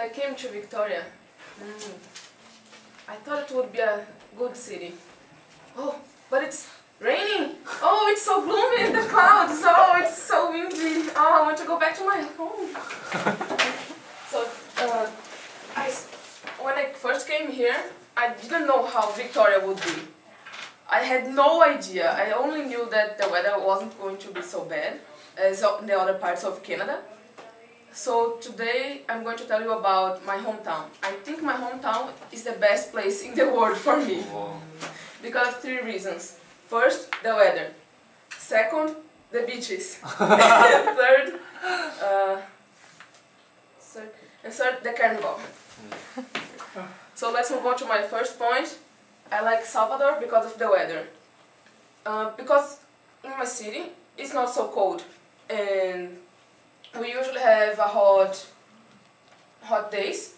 I came to Victoria, I thought it would be a good city. Oh, but it's raining. Oh, it's so gloomy in the clouds. Oh, it's so windy. Oh, I want to go back to my home. So, when I first came here, I didn't know how Victoria would be. I had no idea. I only knew that the weather wasn't going to be so bad as in the other parts of Canada. So today I'm going to tell you about my hometown. I think my hometown is the best place in the world for me. Because of three reasons. First, the weather. Second, the beaches. And third, the carnival. So let's move on to my first point. I like Salvador because of the weather. Because in my city it's not so cold, and we usually have a hot days.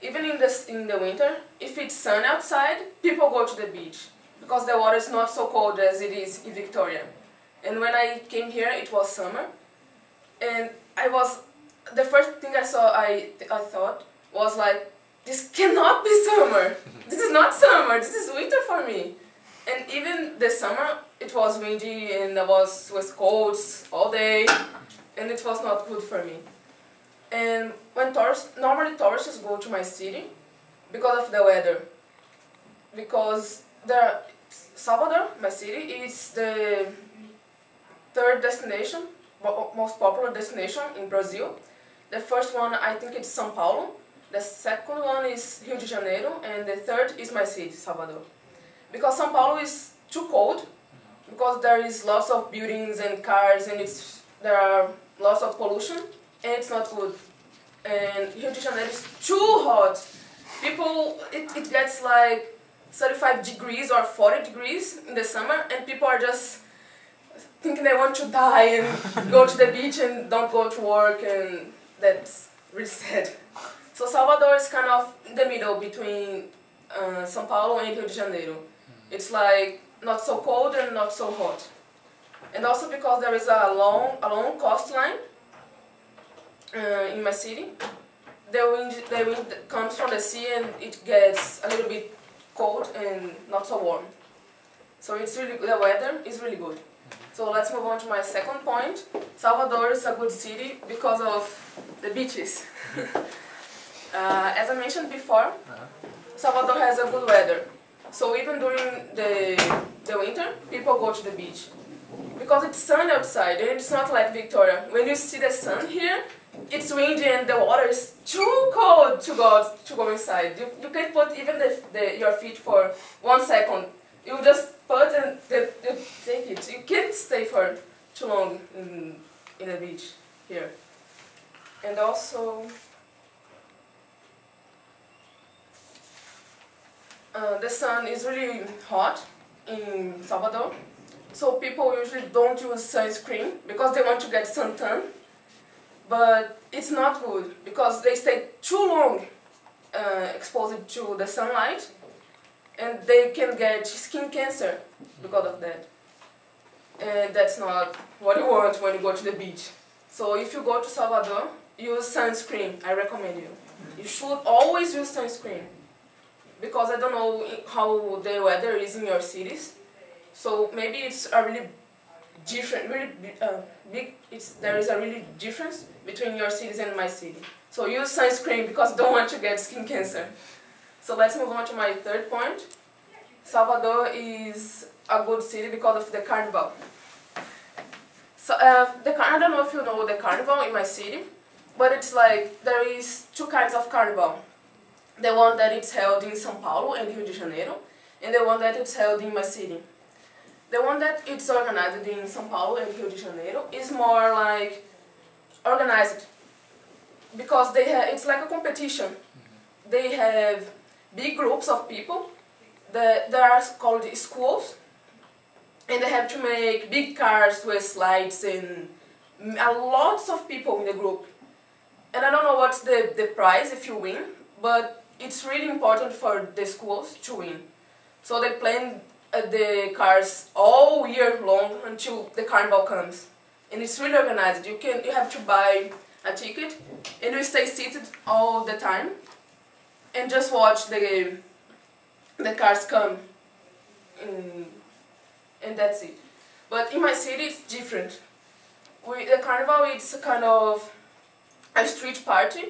Even in the winter, if it's sun outside, people go to the beach because the water is not so cold as it is in Victoria. And when I came here, it was summer, and the first thing I thought was like, this cannot be summer. This is not summer. This is winter for me. And even the summer, it was windy and it was cold all day, and it was not good for me. And when normally tourists go to my city because of the weather. Because Salvador, my city, is the third destination, most popular destination in Brazil. The first one, I think it's São Paulo. The second one is Rio de Janeiro, and the third is my city, Salvador. Because São Paulo is too cold, because there is lots of buildings and cars, and there are lots of pollution, and it's not good. And Rio de Janeiro is too hot. It gets like 35 degrees or 40 degrees in the summer, and people are just thinking they want to die and go to the beach and don't go to work, and that's really sad. So Salvador is kind of in the middle between São Paulo and Rio de Janeiro. It's like not so cold and not so hot. And also because there is a long coastline in my city, the wind comes from the sea and it gets a little bit cold and not so warm. So it's really good. The weather is really good. So let's move on to my second point. Salvador is a good city because of the beaches. As I mentioned before, Salvador has a good weather. So even during the winter, people go to the beach. Because it's sunny outside, and it's not like Victoria. When you see the sun here, it's windy and the water is too cold to go inside. You can't put even your feet for 1 second. You just put and you take it. You can't stay for too long in the beach here. And also, the sun is really hot in Salvador, so people usually don't use sunscreen because they want to get suntan, but it's not good because they stay too long exposed to the sunlight, and they can get skin cancer because of that. And that's not what you want when you go to the beach. So if you go to Salvador, use sunscreen. I recommend you. You should always use sunscreen. Because I don't know how the weather is in your cities, so maybe it's a really different, there is a really difference between your cities and my city. So use sunscreen because I don't want to get skin cancer. So let's move on to my third point. Salvador is a good city because of the carnival. So I don't know if you know the carnival in my city, but it's like there is two kinds of carnival. The one that it's held in São Paulo and Rio de Janeiro, and the one that it's held in my city. The one that it's organized in São Paulo and Rio de Janeiro is more like organized, because it's like a competition. They have big groups of people that are called schools, and they have to make big cars with slides and lots of people in the group. And I don't know what's the prize if you win, but it's really important for the schools to win. So they plan the cars all year long until the carnival comes. And it's really organized. You have to buy a ticket, and you stay seated all the time and just watch the cars come, and that's it. But in my city it's different. The carnival is a kind of a street party,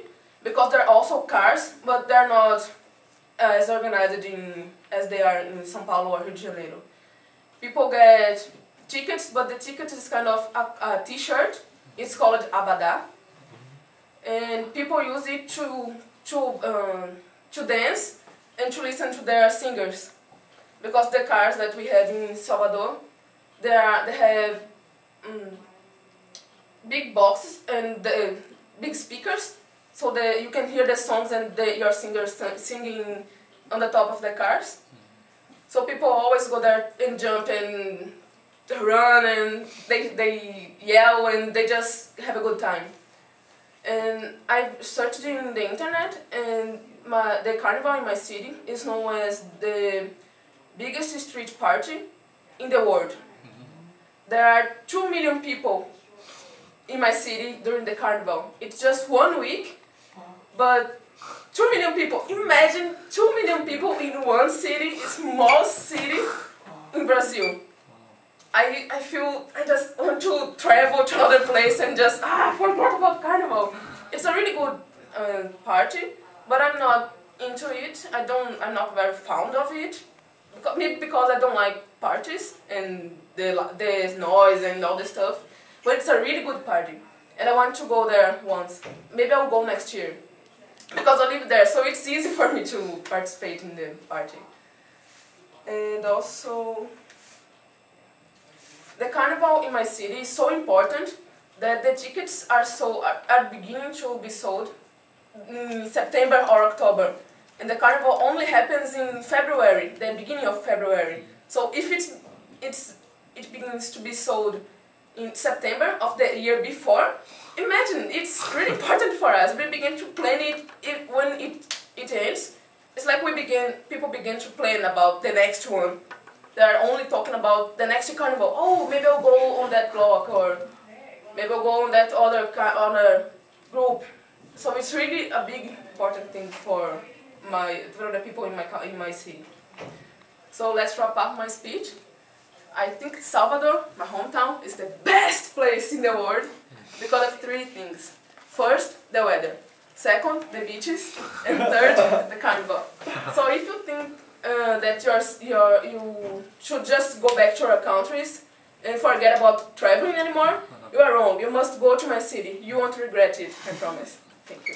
because there are also cars, but they're not as organized as they are in São Paulo or Rio de Janeiro. People get tickets, but the ticket is kind of a t-shirt. It's called abadá, and people use it to dance and to listen to their singers. Because the cars that we have in Salvador, they have big boxes and big speakers, so that you can hear the songs and your singers singing on the top of the cars. So people always go there and jump and run, and they yell, and they just have a good time. And I searched in the internet, and the carnival in my city is known as the biggest street party in the world. There are 2 million people in my city during the carnival. It's just 1 week, but 2 million people. Imagine 2 million people in one city, a small city in Brazil. I just want to travel to another place and just forget about carnival. It's a really good party, but I'm not into it. I'm not very fond of it. Maybe because I don't like parties and the noise and all this stuff. But it's a really good party, and I want to go there once. Maybe I'll go next year, because I live there, so it's easy for me to participate in the party. And also, the carnival in my city is so important that the tickets are beginning to be sold in September or October, and the carnival only happens in February, the beginning of February. So if it begins to be sold in September of the year before, imagine, it's really important for us. We begin to plan it when it ends. It's like people begin to plan about the next one. They are only talking about the next carnival. Oh, maybe I'll go on that block, or maybe I'll go on that other group. So it's really a big important thing for the people in my city. So let's wrap up my speech. I think Salvador, my hometown, is the best place in the world because of 3 things. First, the weather. Second, the beaches. And third, the carnival. So if you think that you should just go back to your countries and forget about traveling anymore, you are wrong. You must go to my city. You won't regret it, I promise. Thank you.